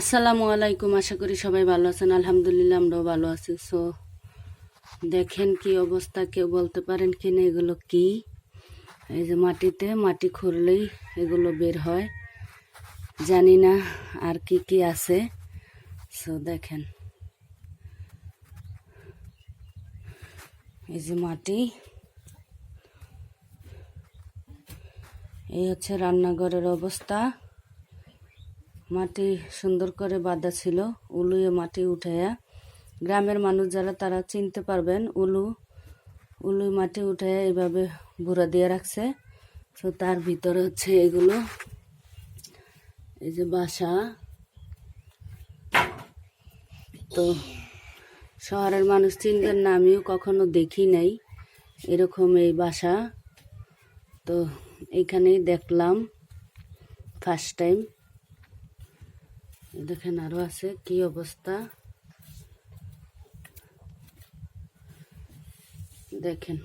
আসসালামু আলাইকুম। আশা করি সবাই ভালো আছেন। আলহামদুলিল্লাহ আমরাও ভালো আছি। সো দেখেন কি অবস্থা, কেউ বলতে পারেন কিনা এগুলো কি? এই যে মাটিতে মাটি খুঁড়লেই এগুলো বের হয়, জানি না আর কি কি আছে। সো দেখেন, এই যে মাটি, এই হচ্ছে রান্নাঘরের অবস্থা। মাটি সুন্দর করে বাঁধা ছিল, উলুয়ে মাটি উঠাইয়া। গ্রামের মানুষ যারা তারা চিনতে পারবেন, উলুই মাটি উঠাইয়া এইভাবে বুড়া দিয়ে রাখছে। তো তার ভিতরে হচ্ছে এগুলো, এই যে বাসা। তো শহরের মানুষ চিনবেন না, আমিও কখনো দেখি নাই এরকম এই বাসা। তো এইখানেই দেখলাম ফার্স্ট টাইম। দেখেন আরো আছে, কি অবস্থা দেখেন।